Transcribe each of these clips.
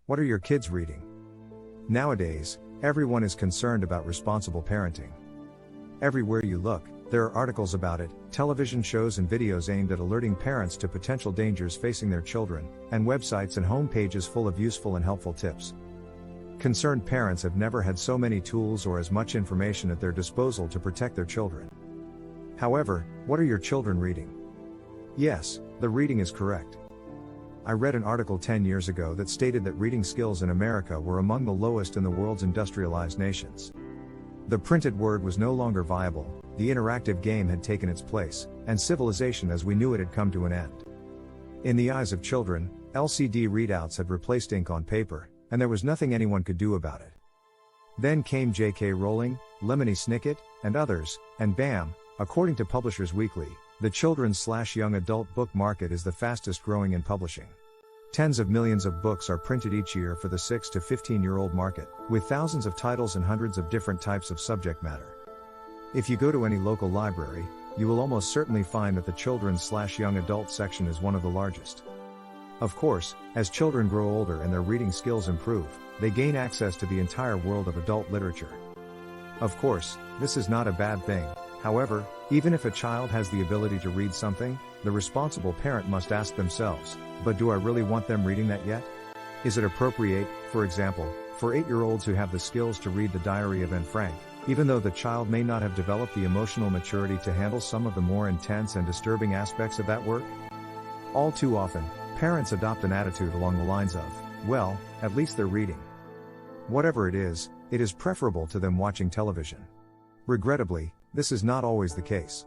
What are your kids reading? Nowadays, everyone is concerned about responsible parenting. Everywhere you look, there are articles about it, television shows and videos aimed at alerting parents to potential dangers facing their children, and websites and home pages full of useful and helpful tips. Concerned parents have never had so many tools or as much information at their disposal to protect their children. However, what are your children reading? Yes, the reading is correct. I read an article 10 years ago that stated that reading skills in America were among the lowest in the world's industrialized nations. The printed word was no longer viable, the interactive game had taken its place, and civilization as we knew it had come to an end. In the eyes of children, LCD readouts had replaced ink on paper, and there was nothing anyone could do about it. Then came J.K. Rowling, Lemony Snicket, and others, and bam, according to Publishers Weekly, the children's/young adult book market is the fastest growing in publishing. Tens of millions of books are printed each year for the 6 to 15-year-old market, with thousands of titles and hundreds of different types of subject matter. If you go to any local library, you will almost certainly find that the children's/young adult section is one of the largest. Of course, as children grow older and their reading skills improve, they gain access to the entire world of adult literature. Of course, this is not a bad thing. However, even if a child has the ability to read something, the responsible parent must ask themselves, but do I really want them reading that yet? Is it appropriate, for example, for 8-year-olds who have the skills to read the Diary of Anne Frank, even though the child may not have developed the emotional maturity to handle some of the more intense and disturbing aspects of that work? All too often, parents adopt an attitude along the lines of, well, at least they're reading. Whatever it is preferable to them watching television. Regrettably, this is not always the case.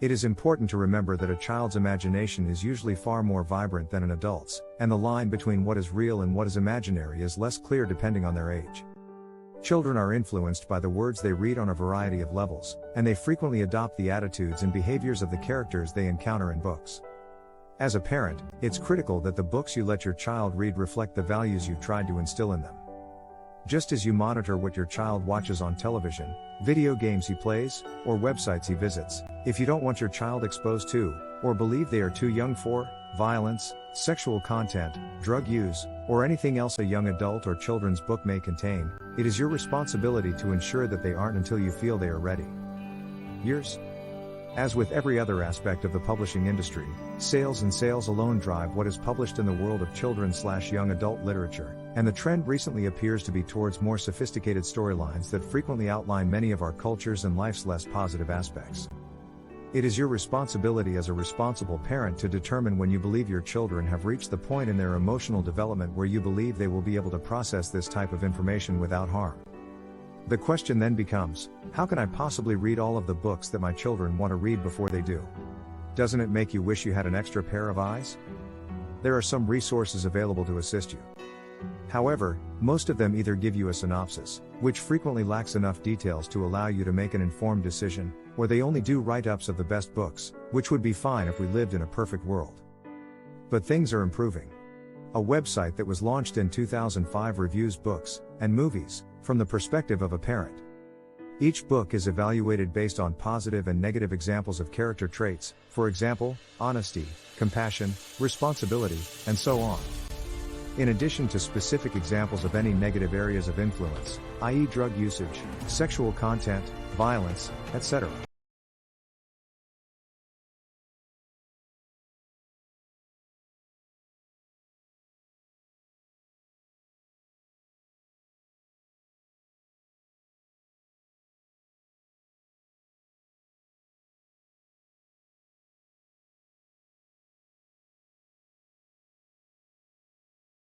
It is important to remember that a child's imagination is usually far more vibrant than an adult's, and the line between what is real and what is imaginary is less clear depending on their age. Children are influenced by the words they read on a variety of levels, and they frequently adopt the attitudes and behaviors of the characters they encounter in books. As a parent, it's critical that the books you let your child read reflect the values you've tried to instill in them. Just as you monitor what your child watches on television, video games he plays, or websites he visits, if you don't want your child exposed to, or believe they are too young for, violence, sexual content, drug use, or anything else a young adult or children's book may contain, it is your responsibility to ensure that they aren't until you feel they are ready. Yours? As with every other aspect of the publishing industry, sales and sales alone drive what is published in the world of children/young adult literature, and the trend recently appears to be towards more sophisticated storylines that frequently outline many of our cultures and life's less positive aspects. It is your responsibility as a responsible parent to determine when you believe your children have reached the point in their emotional development where you believe they will be able to process this type of information without harm. The question then becomes, how can I possibly read all of the books that my children want to read before they do? Doesn't it make you wish you had an extra pair of eyes? There are some resources available to assist you. However, most of them either give you a synopsis, which frequently lacks enough details to allow you to make an informed decision, or they only do write-ups of the best books, which would be fine if we lived in a perfect world. But things are improving. A website that was launched in 2005 reviews books and movies from the perspective of a parent. Each book is evaluated based on positive and negative examples of character traits, for example, honesty, compassion, responsibility, and so on. In addition to specific examples of any negative areas of influence, i.e. drug usage, sexual content, violence, etc.